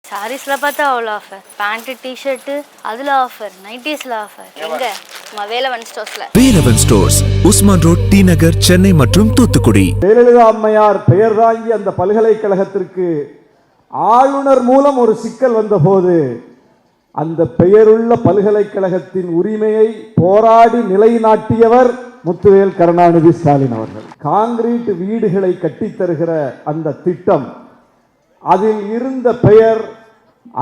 சாரீஸ்ல பார்த்தா அவ்வளோ offer, pant t-shirt அதுல ஆஃபர், நைட்டிஸ்ல ஆஃபர். எங்க நம்ம வேலவன் ஸ்டோர்ஸ்ல. Velavan stores, Usman road, T Nagar, Chennai மற்றும் தூத்துக்குடி. ஜெயலலிதா அம்மையார் பெயர் தாங்கி அந்த பல்கலைக்கழகத்திற்கு ஆளுநர் மூலம் ஒரு சிக்கல் வந்தபோது அந்த பெயருள்ள பல்கலைக்கழகத்தின் உரிமையை போராடி நிலைநாட்டியவர் முத்துவேல் கருணாநிதி ஸ்டாலின் அவர்கள். காங்கிரீட் வீடுகளை கட்டித்தருகிற அந்த திட்டம், அதில் இருந்த பெயர்,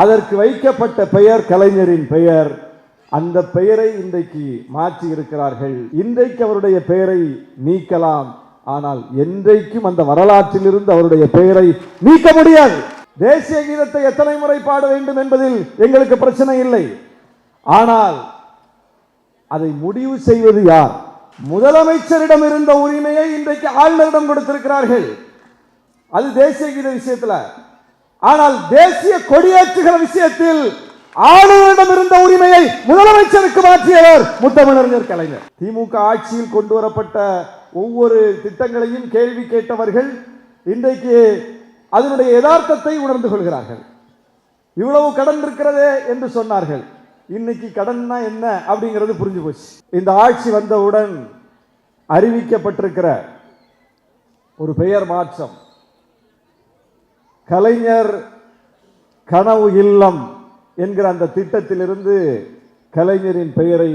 அதற்கு வைக்கப்பட்ட பெயர் கலைஞரின் பெயர். அந்த பெயரை இன்றைக்கு மாற்றி இருக்கிறார்கள். இன்றைக்கு அவருடைய பெயரை நீக்கலாம், ஆனால் என்றைக்கும் அந்த வரலாற்றில் இருந்து அவருடைய பெயரை நீக்க முடியாது. தேசிய கீதத்தை எத்தனை முறை பாட வேண்டும் என்பதில் எங்களுக்கு பிரச்சனை இல்லை. ஆனால் அதை முடிவு செய்வது யார்? முதலமைச்சரிடம் இருந்த உரிமையை இன்றைக்கு ஆளுநரிடம் கொடுத்திருக்கிறார்கள். அது தேசிய கீத விஷயத்தில். ஆனால் தேசிய கொடியேற்றுகிற விஷயத்தில் ஆளுநரிடம் இருந்த உரிமையை முதலமைச்சருக்கு மாற்றியவர் முத்தமிழறிஞர் கலைஞர். திமுக ஆட்சியில் கொண்டு வரப்பட்ட ஒவ்வொரு திட்டங்களையும் கேள்வி கேட்டவர்கள் இன்றைக்கு அதனுடைய யதார்த்தத்தை உணர்ந்து கொள்கிறார்கள். இவ்வளவு கடன் இருக்கிறதே என்று சொன்னார்கள். இன்னைக்கு கடன்னா என்ன அப்படிங்கிறது புரிஞ்சு போச்சு. இந்த ஆட்சி வந்தவுடன் அறிவிக்கப்பட்டிருக்கிற ஒரு பெயர் மாற்றம், கலைஞர் கனவு இல்லம் என்கிற அந்த திட்டத்திலிருந்து கலைஞரின் பெயரை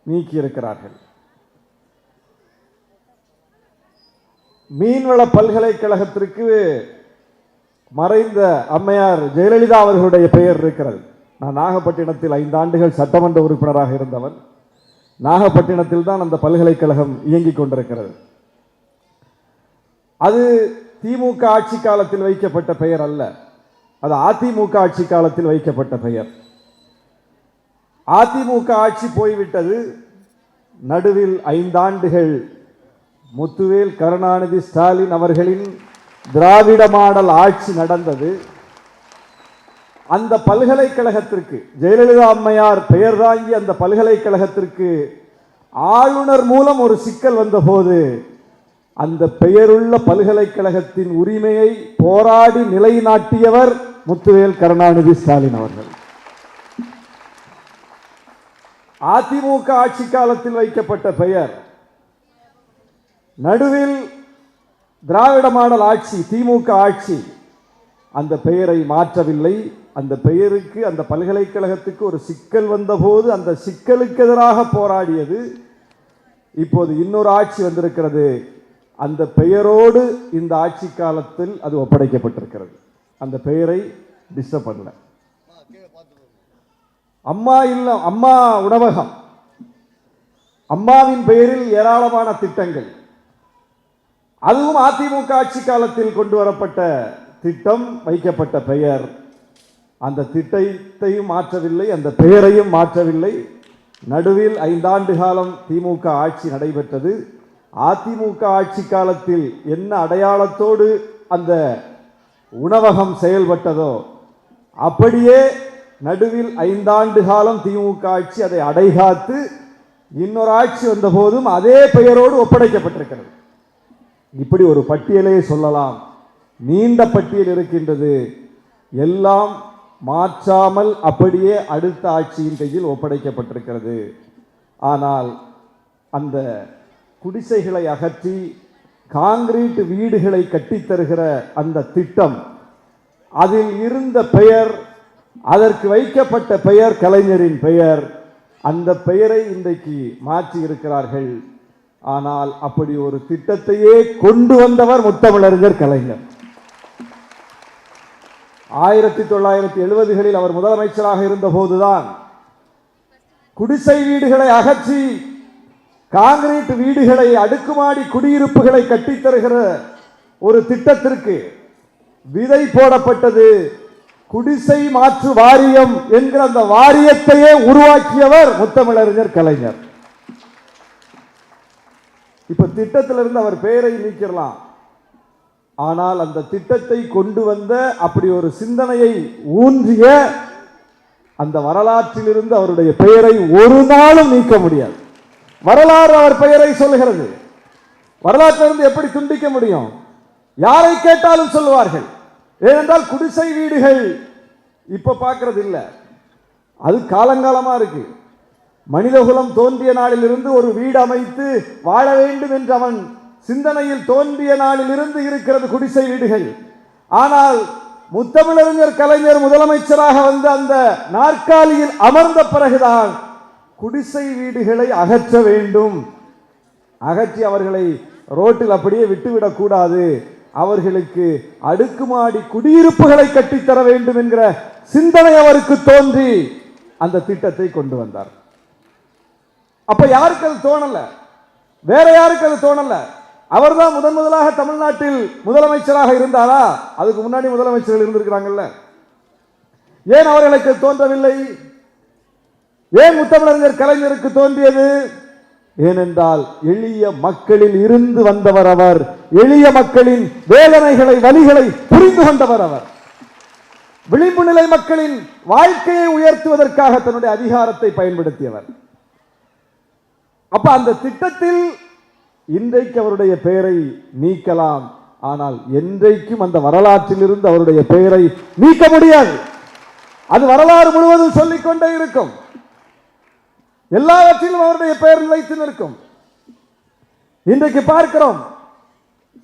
நீக்கி இருக்கிறார்கள். மீன்வள பல்கலைக்கழகத்திற்கு மறைந்த அம்மையார் ஜெயலலிதா அவர்களுடைய பெயர் இருக்கிறது. நான் நாகப்பட்டினத்தில் 5 ஆண்டுகள் சட்டமன்ற உறுப்பினராக இருந்தவன். நாகப்பட்டினத்தில் தான் அந்த பல்கலைக்கழகம் இயங்கிக் கொண்டிருக்கிறது. அது திமுக ஆட்சி காலத்தில் வைக்கப்பட்ட பெயர் அல்ல, அது அதிமுக ஆட்சி காலத்தில் வைக்கப்பட்ட பெயர். அதிமுக ஆட்சி போய்விட்டது. நடுவில் 5 ஆண்டுகள் முத்துவேல் கருணாநிதி ஸ்டாலின் அவர்களின் திராவிட மாடல் ஆட்சி நடந்தது. அந்த பல்கலைக்கழகத்திற்கு, ஜெயலலிதா அம்மையார் பெயர் தாங்கி அந்த பல்கலைக்கழகத்திற்கு ஆளுநர் மூலம் ஒரு சிக்கல் வந்தபோது அந்த பெயருள்ள பல்கலைக்கழகத்தின் உரிமையை போராடி நிலைநாட்டியவர் முத்துவேல் கருணாநிதி ஸ்டாலின் அவர்கள். அதிமுக ஆட்சி காலத்தில் வைக்கப்பட்ட பெயர், நடுவில் திராவிட மாடல் ஆட்சி திமுக ஆட்சி அந்த பெயரை மாற்றவில்லை. அந்த பெயருக்கு, அந்த பல்கலைக்கழகத்துக்கு ஒரு சிக்கல் வந்தபோது அந்த சிக்கலுக்கு எதிராக போராடியது. இப்போது இன்னொரு ஆட்சி வந்திருக்கிறது. அந்த பெயரோடு இந்த ஆட்சி காலத்தில் அது ஒப்படைக்கப்பட்டிருக்கிறது. அந்த பெயரை டிஸ்டர்ப் பண்ணல. அம்மா இல்லம், அம்மா உணவகம், அம்மாவின் பெயரில் ஏராளமான திட்டங்கள், அதுவும் அதிமுக ஆட்சி காலத்தில் கொண்டு வரப்பட்ட திட்டம், வைக்கப்பட்ட பெயர். அந்த திட்டத்தையும் மாற்றவில்லை, அந்த பெயரையும் மாற்றவில்லை. நடுவில் 5 ஆண்டு காலம் திமுக ஆட்சி நடைபெற்றது. அதிமுக ஆட்சி காலத்தில் என்ன அடையாளத்தோடு அந்த உணவகம் செயல்பட்டதோ அப்படியே நடுவில் 5 ஆண்டு காலம் திமுக ஆட்சி அதை அடைகாத்து இன்னொரு ஆட்சி வந்த போதும் அதே பெயரோடு ஒப்படைக்கப்பட்டிருக்கிறது. இப்படி ஒரு பட்டியலே சொல்லலாம். நீண்ட பட்டியல் இருக்கின்றது. எல்லாம் மாற்றாமல் அப்படியே அடுத்த ஆட்சியின் கையில் ஒப்படைக்கப்பட்டிருக்கிறது. ஆனால் அந்த குடிசைகளை அகற்றி காங்கிரீட் வீடுகளை கட்டித்தருகிற அந்த திட்டம், அதில் இருந்த பெயர், அதற்கு வைக்கப்பட்ட பெயர் கலைஞரின் பெயர். அந்த பெயரை இன்றைக்கு மாற்றி இருக்கிறார்கள். ஆனால் அப்படி ஒரு திட்டத்தையே கொண்டு வந்தவர் முத்தமிழறிஞர் கலைஞர். 1970களில் அவர் முதலமைச்சராக இருந்த போதுதான் குடிசை வீடுகளை அகற்றி காங்கிரீட் வீடுகளை, அடுக்குமாடி குடியிருப்புகளை கட்டித்தருகிற ஒரு திட்டத்திற்கு விதை போடப்பட்டது. குடிசை மாற்று வாரியம் என்கிற அந்த வாரியத்தையே உருவாக்கியவர் முத்தமிழறிஞர் கலைஞர். இப்ப திட்டத்திலிருந்து அவர் பெயரை நீக்கிடலாம். ஆனால் அந்த திட்டத்தை கொண்டு வந்த, அப்படி ஒரு சிந்தனையை ஊன்றிய அந்த வரலாற்றிலிருந்து அவருடைய பெயரை ஒரு நாளும் நீக்க முடியாது. வரலாறு அவர் பெயரை சொல்லுகிறது. வரலாற்றிலிருந்து எப்படி துண்டிக்க முடியும்? யாரை கேட்டாலும் சொல்லுவார்கள். ஏனென்றால் குடிசை வீடுகள் இப்ப பார்க்கறது இல்லை, அது காலங்காலமா இருக்கு. மனிதகுலம் தோன்றிய நாளிலிருந்து ஒரு வீடு அமைத்து வாழ வேண்டும் என்று அவன் சிந்தனையில் தோன்றிய நாளிலிருந்து இருக்கிறது குடிசை வீடுகள். ஆனால் முத்தமிழறிஞர் கலைஞர் முதலமைச்சராக வந்து அந்த நாற்காலியில் அமர்ந்த பிறகுதான் குடிசை வீடுகளை அகற்ற வேண்டும், அகற்றி அவர்களை ரோட்டில் அப்படியே விட்டுவிடக் கூடாது, அவர்களுக்கு அடுக்குமாடி குடியிருப்புகளை கட்டித்தர வேண்டும் என்கிற சிந்தனை அவருக்கு தோன்றி அந்த திட்டத்தை கொண்டு வந்தார். அப்ப யாருக்கு அது தோணல? வேற யாருக்கு அது தோணல? அவர்தான் முதலாக தமிழ்நாட்டில் முதலமைச்சராக இருந்தாரா? அதுக்கு முன்னாடி முதலமைச்சர்கள் இருந்திருக்கிறாங்கல்ல. ஏன் அவர்களுக்கு தோன்றவில்லை? ஏன் முத்தமிழறிஞர் கலைஞருக்கு தோன்றியது? ஏனென்றால் எளிய மக்களில் இருந்து வந்தவர் அவர், எளிய மக்களின் வேதனைகளை வலிகளை புரிந்து கொண்டவர் அவர், விளிம்பு நிலை மக்களின் வாழ்க்கையை உயர்த்துவதற்காக தன்னுடைய அதிகாரத்தை பயன்படுத்தியவர். அப்ப அந்த திட்டத்தில் இன்றைக்கு அவருடைய பெயரை நீக்கலாம், ஆனால் என்றைக்கும் அந்த வரலாற்றில் இருந்து அவருடைய பெயரை நீக்க முடியாது. அது வரலாறு முழுவதும் சொல்லிக்கொண்டே இருக்கும், எல்லாவற்றிலும் அவருடைய பெயர் நிலைத்து நிற்கும். இன்றைக்கு பார்க்கிறோம்,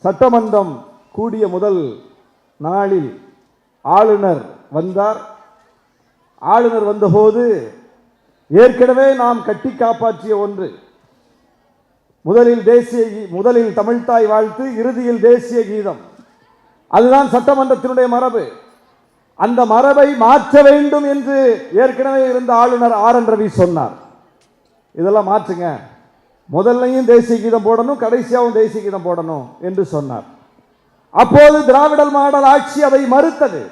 சட்டமன்றம் கூடிய முதல் நாளில் ஆளுநர் வந்தார். ஆளுநர் வந்தபோது ஏற்கனவே நாம் கட்டி காப்பாற்றிய ஒன்று, முதலில் தமிழ்தாய் வாழ்த்து, இறுதியில் தேசிய கீதம், அதுதான் சட்டமன்றத்தினுடைய மரபு. அந்த மரபை மாற்ற வேண்டும் என்று ஏற்கனவே இருந்த ஆளுநர் RN ரவி சொன்னார். இதெல்லாம் மாற்றுங்க, முதல்லையும் தேசிய கீதம் போடணும், கடைசியாகவும் தேசிய கீதம் போடணும் என்று சொன்னார். அப்போது திராவிடல் மாடல் ஆட்சி அதை மறுத்தது.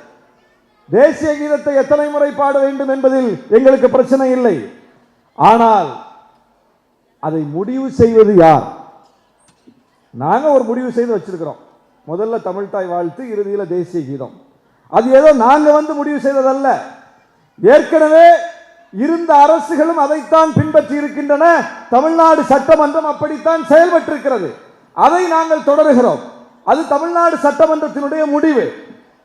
தேசிய கீதத்தை எத்தனை முறை பாட வேண்டும் என்பதில் எங்களுக்கு பிரச்சனை இல்லை, ஆனால் அதை முடிவு செய்வது யார்? நாங்க ஒரு முடிவு செய்து வச்சிருக்கிறோம், முதல்ல தமிழ்தாய் வாழ்த்து, இறுதியில் தேசிய கீதம். அது ஏதோ நாங்க வந்து முடிவு செய்ததல்ல, ஏற்கனவே இருந்த அரசுகளும் அதைத்தான் பின்பற்றி இருக்கின்றன. தமிழ்நாடு சட்டமன்றம் அப்படித்தான் செயல்பட்டிருக்கிறது, அதை நாங்கள் தொடருகிறோம். அது தமிழ்நாடு சட்டமன்றத்தினுடைய முடிவு.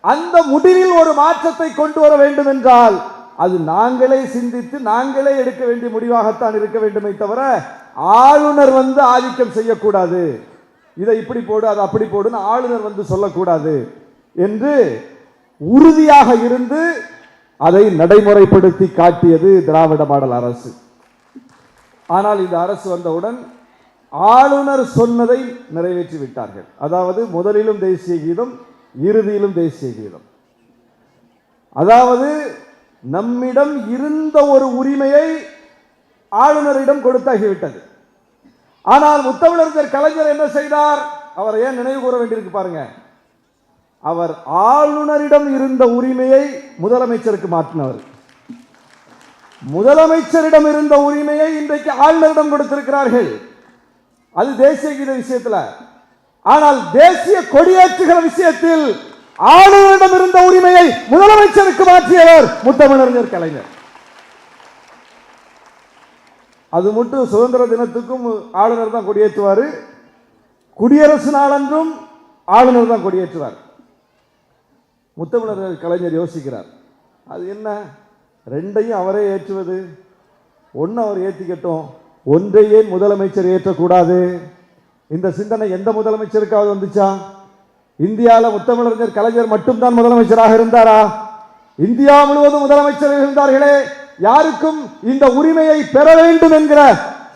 அந்த முடிவில் ஒரு மாற்றத்தை கொண்டு வர வேண்டும் என்றால் அது நாங்களே சிந்தித்து நாங்களே எடுக்க வேண்டிய முடிவாகத்தான் இருக்க வேண்டுமே தவிர ஆளுநர் வந்து ஆதிக்கம் செய்யக்கூடாது, இதை இப்படி போடு அதை அப்படி போடுன்னு ஆளுநர் வந்து சொல்லக்கூடாது என்று உறுதியாக இருந்து அதை நடைமுறைப்படுத்தி காட்டியது திராவிட மாடல் அரசு. ஆனால் இந்த அரசு வந்தவுடன் ஆளுநர் சொன்னதை நிறைவேற்றி விட்டார்கள். அதாவது முதலிலும் தேசிய கீதம், இறுதியிலும் தேசிய கீதம். அதாவது நம்மிடம் இருந்த ஒரு உரிமையை ஆளுநரிடம் கொடுத்தாகிவிட்டது. ஆனால் முத்தமிழறிஞர் கலைஞர் என்ன செய்தார்? அவரை ஏன் நினைவு கூற வேண்டியிருக்கு பாருங்க. அவர் ஆளுநரிடம் இருந்த உரிமையை முதலமைச்சருக்கு மாற்றினவர். முதலமைச்சரிடம் இருந்த உரிமையை இன்றைக்கு ஆளுநரிடம் கொடுத்திருக்கிறார்கள். அது தேசிய கீத விஷயத்தில். ஆனால் தேசிய கொடியேற்றுகிற விஷயத்தில் ஆளுநரிடம் இருந்த உரிமையை முதலமைச்சருக்கு மாற்றியவர் முத்தமிழறிஞர் கலைஞர். அது மட்டும் சுதந்திர தினத்துக்கும் ஆளுநர் தான் கொடியேற்றுவார், குடியரசு நாளன்றும் ஆளுநர் தான் கொடியேற்றுவார். முத்தமிழறிஞர் கலைஞர் யோசிக்கிறார், அது என்ன ரெண்டையும் அவரே ஏற்றுவது, ஒன்று அவர் ஏற்றிக்கட்டும், ஒன்றை ஏன் முதலமைச்சர் ஏற்றக்கூடாது? இந்த சிந்தனை எந்த முதலமைச்சருக்காவது வந்துச்சா? இந்தியாவில் முத்தமிழறிஞர் கலைஞர் மட்டும்தான் முதலமைச்சராக இருந்தாரா? இந்தியா முழுவதும் முதலமைச்சர்கள் இருந்தார்களே, யாருக்கும் இந்த உரிமையை பெற வேண்டும் என்கிற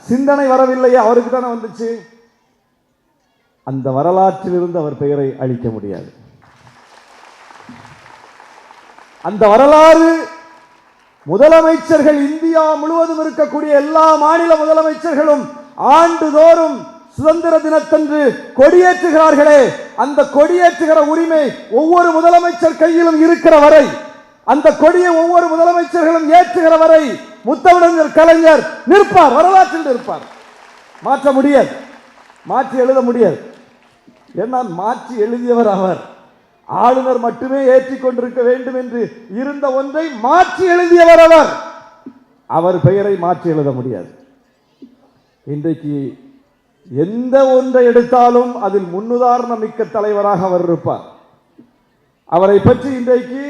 சிந்தனை வரவில்லையே, அவருக்கு தானே வந்துச்சு. அந்த வரலாற்றில் இருந்து அவர் பெயரை அழிக்க முடியாது. அந்த வரலாறு முதலமைச்சர்கள் இந்தியா முழுவதும் இருக்கக்கூடிய எல்லா மாநில முதலமைச்சர்களும் ஆண்டுதோறும் சுதந்திர தினத்தன்று கொடியேற்றுகிறார்களே, அந்த கொடியேற்றுகிற உரிமை ஒவ்வொரு முதலமைச்சர் கையிலும் இருக்கிற வரை, அந்த கொடியை ஒவ்வொரு முதலமைச்சர்களும் ஏற்றுகிற வரை முத்தமிழறிஞர் கலைஞர் நிற்பார், வரலாற்றில் நிற்பார். மாற்ற முடியாது, மாற்றி எழுத முடியாது. ஏன்னா மாற்றி எழுதியவர் அவர். ஆளுநர் மட்டுமே ஏற்றிக் கொண்டிருக்க வேண்டும் என்று இருந்த ஒன்றை மாற்றி எழுதியவர் அவர். அவர் பெயரை மாற்றி எழுத முடியாது. இன்றைக்கு எந்த ஒன்றை எடுத்தாலும் அதில் முன்னுதாரணம் மிக்க தலைவராக அவர் இருப்பார். அவரை பற்றி இன்றைக்கு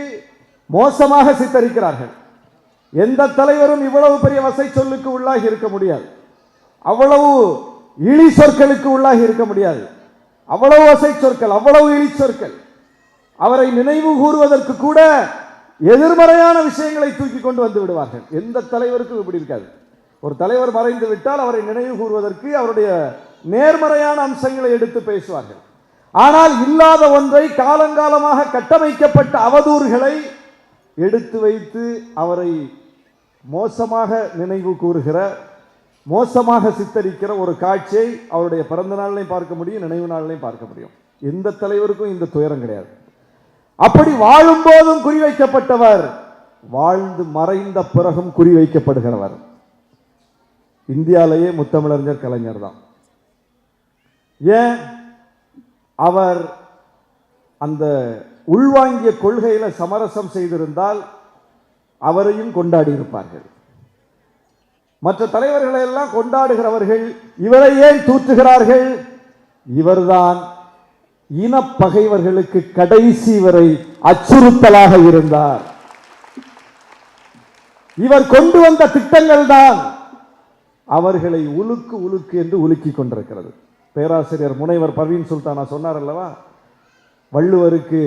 மோசமாக சித்தரிக்கிறார்கள். எந்த தலைவரும் இவ்வளவு பெரிய வசை சொல்லுக்கு உள்ளாகி இருக்க முடியாது, அவ்வளவு இழி சொற்களுக்கு உள்ளாகி இருக்க முடியாது, அவ்வளவு வசை சொற்கள், அவ்வளவு இழி சொற்கள். அவரை நினைவு கூறுவதற்கு கூட எதிர்மறையான விஷயங்களை தூக்கி கொண்டு வந்து விடுவார்கள். எந்த தலைவருக்கும் இப்படி இருக்காது. ஒரு தலைவர் மறைந்து விட்டால் அவரை நினைவு கூறுவதற்கு அவருடைய நேர்மறையான அம்சங்களை எடுத்து பேசுவார்கள். ஆனால் இல்லாத ஒன்றை காலங்காலமாக கட்டமைக்கப்பட்ட அவதூறுகளை எடுத்து வைத்து அவரை மோசமாக நினைவு கூறுகிற, மோசமாக சித்தரிக்கிற ஒரு காட்சியை அவருடைய பிறந்த நாளிலையும் பார்க்க முடியும், நினைவு நாளிலையும் பார்க்க முடியும். எந்த தலைவருக்கும் இந்த துயரம் கிடையாது. அப்படி வாழும் போதும் குறிவைக்கப்பட்டவர், வாழ்ந்து மறைந்த பிறகும் குறிவைக்கப்படுகிறவர் இந்தியாவிலேயே முத்தமிழறிஞர் கலைஞர் தான். ஏன்? அவர் அந்த உள்வாங்கிய கொள்கையில சமரசம் செய்திருந்தால் அவரையும் கொண்டாடி இருப்பார்கள். மற்ற தலைவர்களை எல்லாம் கொண்டாடுகிறவர்கள் இவரை ஏன் தூற்றுகிறார்கள்? இவர்தான் இனப்பகைவர்களுக்கு கடைசி வரை அச்சுறுத்தலாக இருந்தார். இவர் கொண்டு வந்த திட்டங்கள் தான் அவர்களை உலுக்கு உலுக்கு என்று உலுக்கி கொண்டிருக்கிறது. பேராசிரியர் முனைவர் பர்வீன் சுல்தானா சொன்னார் அல்லவா, வள்ளுவருக்கு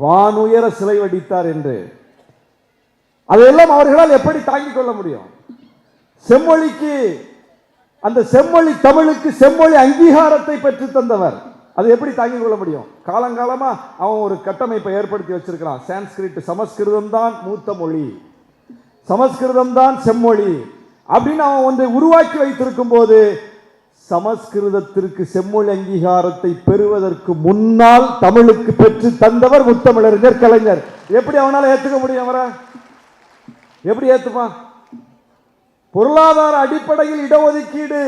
வானுயர சிலை வடித்தார் என்று. அதையெல்லாம் அவர்களால் எப்படி தாங்கிக் கொள்ள முடியும்? செம்மொழிக்கு, அந்த செம்மொழி தமிழுக்கு செம்மொழி அங்கீகாரத்தை பெற்று தந்தவர், அதை எப்படி தாங்கிக் கொள்ள முடியும்? காலங்காலமா அவன் ஒரு கட்டமைப்பை ஏற்படுத்தி வச்சிருக்கிறான். சான்ஸ்கிரிட், சமஸ்கிருதம் தான் மூத்த மொழி, சமஸ்கிருதம் தான் செம்மொழி அப்படின்னு அவன் ஒன்றை உருவாக்கி வைத்திருக்கும் போது, சமஸ்கிருதத்திற்கு செம்மொழி அங்கீகாரத்தை பெறுவதற்கு முன்னால் தமிழுக்கு பெற்று தந்தவர் முத்தமிழறிஞர் கலைஞர். எப்படி அவனால ஏத்துக்க முடியும்? அவரை எப்படி ஏத்துப்பான்? பொருளாதார அடிப்படையில் இடஒதுக்கீடு,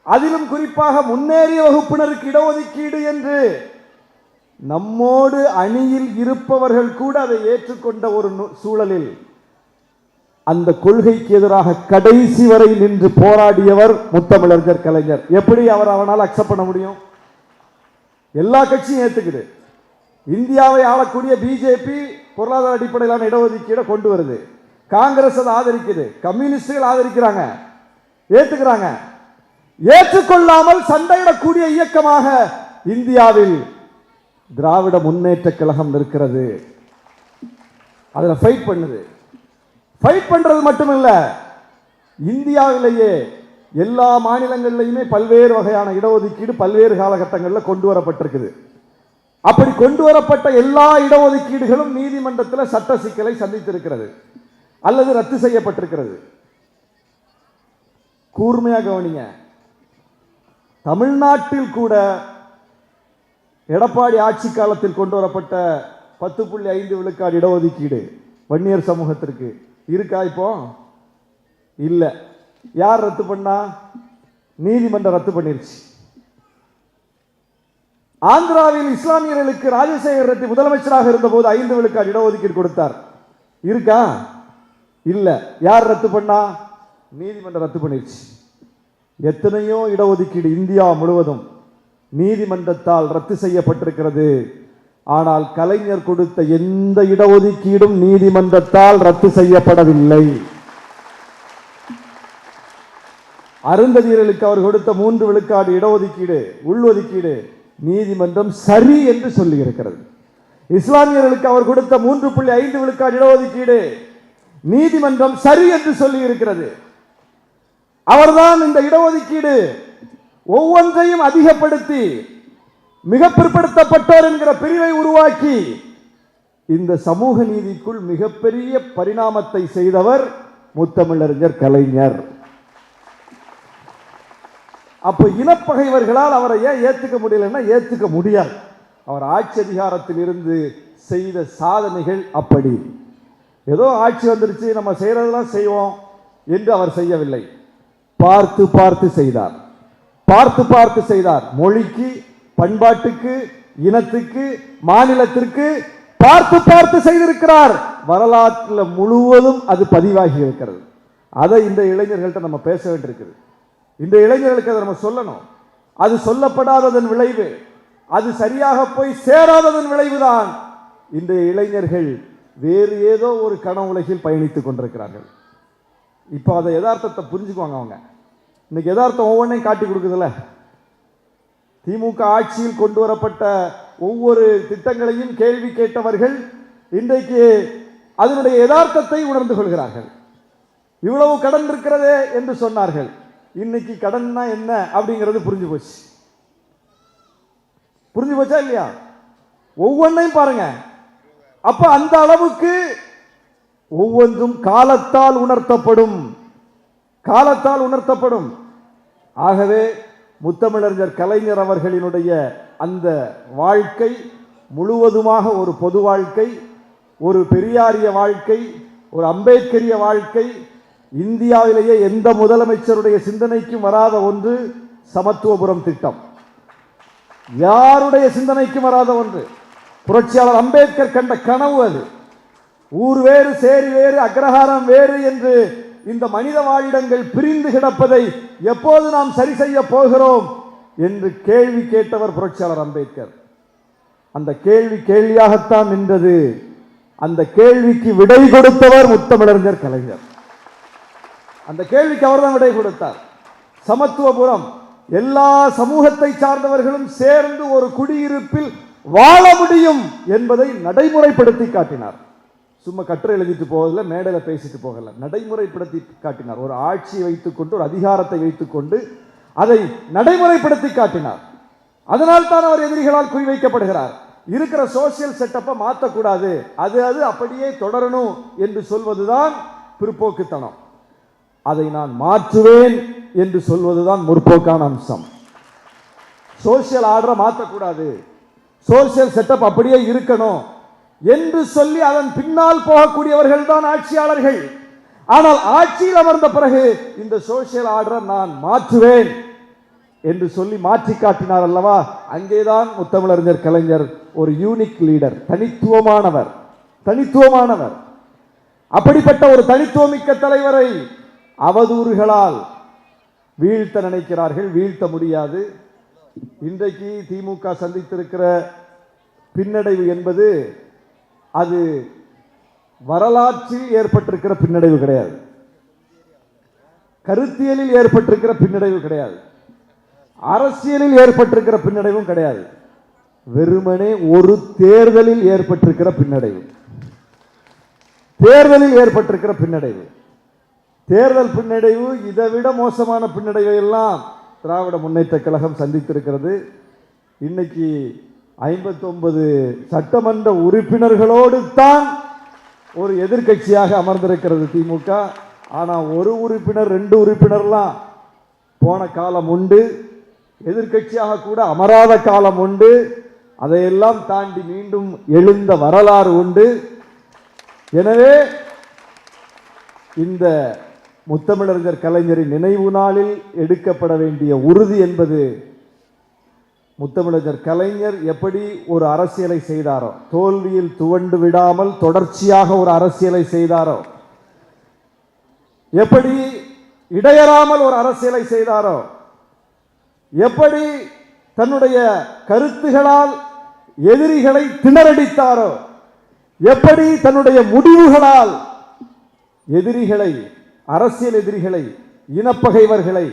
அதிலும் குறிப்பாக முன்னேறிய வகுப்பினருக்கு இடஒதுக்கீடு என்று நம்மோடு அணியில் இருப்பவர்கள் கூட அதை ஏற்றுக்கொண்ட ஒரு சூழலில் அந்த கொள்கைக்கு எதிராக கடைசி வரை நின்று போராடியவர் முத்தமிழறிஞர் கலைஞர். எப்படி அவனால் அக்செப்ட் பண்ண முடியும்? எல்லா கட்சியும் ஏத்துக்குது. இந்தியாவை ஆளக்கூடிய பிஜேபி பொருளாதார அடிப்படையிலான இடஒதுக்கீடை கொண்டு வருது, காங்கிரஸ் அதை ஆதரிக்குது, கம்யூனிஸ்டுகள் ஆதரிக்கிறாங்க, ஏத்துக்கிறாங்க. ஏற்றுக்கொள்ளாமல் சண்டையிடக்கூடிய இயக்கமாக இந்தியாவில் திராவிட முன்னேற்ற கழகம் இருக்கிறது. அதில் ஃபைட் பண்ணுது. ஃபைட் பண்றது மட்டுமல்ல, இந்தியாவிலேயே எல்லா மாநிலங்களிலுமே பல்வேறு வகையான இடஒதுக்கீடு பல்வேறு காலகட்டங்களில் கொண்டு வரப்பட்டிருக்குது. அப்படி கொண்டு வரப்பட்ட எல்லா இடஒதுக்கீடுகளும் நீதிமன்றத்தில் சட்ட சிக்கலை சந்தித்திருக்கிறது அல்லது ரத்து செய்யப்பட்டிருக்கிறது. கூர்மையாக கவனிங்க, தமிழ்நாட்டில் கூட எடப்பாடி ஆட்சி காலத்தில் கொண்டு வரப்பட்ட 10.5 விழுக்காடு இடஒதுக்கீடு வன்னியர் சமூகத்திற்கு இருக்கா? இப்போ இல்ல. யார் ரத்து பண்ணா? நீதிமன்றம் ரத்து பண்ணிருச்சு. ஆந்திராவில் இஸ்லாமியர்களுக்கு ராஜசேகர் ரெட்டி முதலமைச்சராக இருந்த போது 5 விழுக்காடு இடஒதுக்கீடு கொடுத்தார். இருக்கா? இல்ல. யார் ரத்து பண்ணா? நீதிமன்றம் ரத்து பண்ணிருச்சு. எத்தனையோ இடஒதுக்கீடு இந்தியா முழுவதும் நீதிமன்றத்தால் ரத்து செய்யப்பட்டிருக்கிறது. ஆனால் கலைஞர் கொடுத்த எந்த இடஒதுக்கீடும் நீதிமன்றத்தால் ரத்து செய்யப்படவில்லை. அருந்ததியர்களுக்கு அவர் கொடுத்த 3 விழுக்காடு இடஒதுக்கீடு, உள்ஒதுக்கீடு நீதிமன்றம் சரி என்று சொல்லி இருக்கிறது. இஸ்லாமியர்களுக்கு அவர் கொடுத்த 3.5 விழுக்காடு இடஒதுக்கீடு நீதிமன்றம் சரி என்று சொல்லி இருக்கிறது. அவர்தான் இந்த இடஒதுக்கீடு ஒவ்வொன்றையும் அதிகப்படுத்தி மிக பிற்படுத்தப்பட்டோர் என்கிற பிரிவை உருவாக்கி இந்த சமூக நீதிக்குள் மிகப்பெரிய பரிணாமத்தை செய்தவர் முத்தமிழறிஞர் கலைஞர். அப்ப இனப்பகைவர்களால் அவரை ஏன் ஏத்துக்க முடியலன்னா ஏத்துக்க முடியாது. அவர் ஆட்சி அதிகாரத்தில் இருந்து செய்த சாதனைகள் அப்படி. ஏதோ ஆட்சி வந்துருச்சு நம்ம செய்யறதெல்லாம் செய்வோம் என்று அவர் செய்யவில்லை. பார்த்து பார்த்து செய்தார். பார்த்து பார்த்து செய்தார். மொழிக்கு, பண்பாட்டுக்கு, இனத்துக்கு, மாநிலத்திற்கு பார்த்து பார்த்து செய்திருக்கிறார். வரலாற்றில் முழுவதும் அது பதிவாகி இருக்கிறது. அதை இந்த இளைஞர்கள்ட்ட நம்ம பேச வேண்டியிருக்குது. இந்த இளைஞர்களுக்கு அதை நம்ம சொல்லணும். அது சொல்லப்படாததன் விளைவு, அது சரியாக போய் சேராததன் விளைவுதான் இந்த இளைஞர்கள் வேறு ஏதோ ஒரு கனவு உலகில் பயணித்துக் கொண்டிருக்கிறார்கள். இப்போ அதை யதார்த்தத்தை புரிஞ்சுக்குவாங்க அவங்க. இன்னைக்கு யதார்த்தம் ஒவ்வொன்றையும் காட்டி கொடுக்குதுல்ல. திமுக ஆட்சியில் கொண்டு வரப்பட்ட ஒவ்வொரு திட்டங்களையும் கேள்வி கேட்டவர்கள் இன்றைக்கு அதனுடைய யதார்த்தத்தை உணர்ந்து கொள்கிறார்கள். இவ்வளவு கடன் இருக்கிறதே என்று சொன்னார்கள். இன்னைக்கு கடன்னா என்ன அப்படிங்கிறது புரிஞ்சு போச்சு. புரிஞ்சு போச்சா இல்லையா? ஒவ்வொன்றையும் பாருங்க. அப்ப அந்த அளவுக்கு ஒவ்வொன்றும் காலத்தால் உணர்த்தப்படும், காலத்தால் உணர்த்தப்படும். ஆகவே முத்தமிழறிஞர் கலைஞர் அவர்களினுடைய அந்த வாழ்க்கை முழுவதுமாக ஒரு பொது வாழ்க்கை, ஒரு பெரியாரிய வாழ்க்கை, ஒரு அம்பேத்கரிய வாழ்க்கை. இந்தியாவிலேயே எந்த முதலமைச்சருடைய சிந்தனைக்கும் வராத ஒன்று சமத்துவபுரம் திட்டம். யாருடைய சிந்தனைக்கும் வராத ஒன்று. புரட்சியாளர் அம்பேத்கர் கண்ட கனவு அது. ஊர் வேறு, சேரி வேறு, அக்ரஹாரம் வேறு என்று இந்த மனித வாழிடங்கள் பிரிந்து கிடப்பதை எப்போது நாம் சரி செய்ய போகிறோம் என்று கேள்வி கேட்டவர் புரட்சியாளர் அம்பேத்கர். அந்த கேள்வி கேள்வியாகத்தான் நின்றது. அந்த கேள்விக்கு விடை கொடுத்தவர் முத்தமிழறிஞர் கலைஞர். அந்த கேள்விக்கு அவர்தான் விடை கொடுத்தார். சமத்துவபுரம், எல்லா சமூகத்தை சார்ந்தவர்களும் சேர்ந்து ஒரு குடியிருப்பில் வாழ முடியும் என்பதை நடைமுறைப்படுத்தி காட்டினார். சும்மா கட்டுரை எழுதிட்டு போகல, மேடையில் பேசிட்டு போகல, நடைமுறைப்படுத்தி காட்டினார். ஒரு ஆட்சியை வைத்துக்கொண்டு, ஒரு அதிகாரத்தை வைத்துக்கொண்டு அதை நடைமுறைப்படுத்தி காட்டினார். அதனால் தான் அவர் எதிரிகளால் குறிவைக்கப்படுகிறார். இருக்கிற சோசியல் செட்டப்பை மாற்றக்கூடாது, அது அப்படியே தொடரணும் என்று சொல்வதுதான் பிற்போக்குத்தனம். அதை நான் மாற்றுவேன் என்று சொல்வதுதான் முற்போக்கான அம்சம். சோசியல் ஆர்டரை மாற்றக்கூடாது, சோசியல் செட்டப் அப்படியே இருக்கணும் என்று சொல்லி அதன் பின்னால் போகக்கூடியவர்கள் தான் ஆட்சியாளர்கள். ஆனால் ஆட்சியில் அமர்ந்த பிறகு இந்த சோசியல் ஆர்டரை நான் மாற்றுவேன் என்று சொல்லி மாற்றி காட்டினார் அல்லவா? அங்கேதான் முத்தமிழறிஞர் கலைஞர் ஒரு யூனிக் லீடர், தனித்துவமானவர். தனித்துவமானவர். அப்படிப்பட்ட ஒரு தனித்துவமிக்க தலைவரை அவதூறுகளால் வீழ்த்த நினைக்கிறார்கள். வீழ்த்த முடியாது. இன்றைக்கு திமுக சந்தித்திருக்கிற பின்னடைவு என்பது அது வரலாற்றில் ஏற்பட்டிருக்கிற பின்னடைவு கிடையாது, கருத்தியலில் ஏற்பட்டிருக்கிற பின்னடைவு கிடையாது, அரசியலில் ஏற்பட்டிருக்கிற பின்னடைவும் கிடையாது. வெறுமனே ஒரு தேர்தலில் ஏற்பட்டிருக்கிற பின்னடைவு. தேர்தலில் ஏற்பட்டிருக்கிற பின்னடைவு. தேர்தல் பின்னடைவு இதைவிட மோசமான பின்னடைவை எல்லாம் திராவிட முன்னேற்ற கழகம் சந்தித்திருக்கிறது. இன்னைக்கு 59 சட்டமன்ற உறுப்பினர்களோடு தான் ஒரு எதிர்க்கட்சியாக அமர்ந்திருக்கிறது திமுக. ஆனால் ஒரு உறுப்பினர் 2 உறுப்பினர்லாம் போன காலம் உண்டு. எதிர்க்கட்சியாக கூட அமராத காலம் உண்டு. அதையெல்லாம் தாண்டி மீண்டும் எழுந்த வரலாறு உண்டு. எனவே இந்த முத்தமிழறிஞர் கலைஞரின் நினைவு நாளில் எடுக்கப்பட வேண்டிய உறுதி என்பது, முத்தமிழறிஞர் கலைஞர் எப்படி ஒரு அரசியலை செய்தாரோ, தோல்வியில் துவண்டு விடாமல் தொடர்ச்சியாக ஒரு அரசியலை செய்தாரோ, எப்படி இடையறாமல் ஒரு அரசியலை செய்தாரோ, எப்படி தன்னுடைய கருத்துகளால் எதிரிகளை திணறடித்தாரோ, எப்படி தன்னுடைய முடிவுகளால் எதிரிகளை, அரசியல் எதிரிகளை, இனப்பகைவர்களை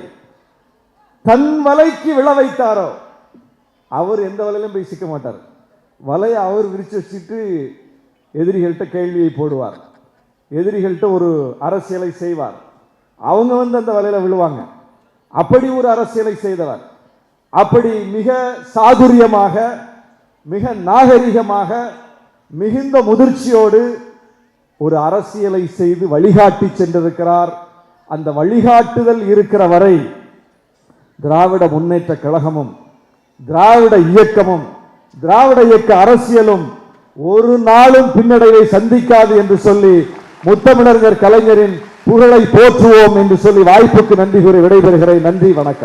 தன் வலைக்கு விழ வைத்தாரோ, அவர் எந்த வலையிலும் போய் சிக்க மாட்டார். வலையை அவர் விரிச்சு வச்சுட்டு எதிரிகள்கிட்ட கேள்வியை போடுவார், எதிரிகள்கிட்ட ஒரு அரசியலை செய்வார். அவங்க அந்த வலையில விழுவாங்க. அப்படி ஒரு அரசியலை செய்தவர். அப்படி மிக சாதுரியமாக, மிக நாகரிகமாக, மிகுந்த முதிர்ச்சியோடு ஒரு அரசியலை செய்து வழிகாட்டி சென்றிருக்கிறார். அந்த வழிகாட்டுதல் இருக்கிற வரை திராவிட முன்னேற்ற கழகமும், திராவிட இயக்கமும், திராவிட இயக்க அரசியலும் ஒரு நாளும் பின்னடைவை சந்திக்காது என்று சொல்லி முத்தமிழறிஞர் கலைஞரின் புகழை போற்றுவோம் என்று சொல்லி வாய்ப்புக்கு நன்றி கூறி விடைபெறுகிறேன். நன்றி, வணக்கம்.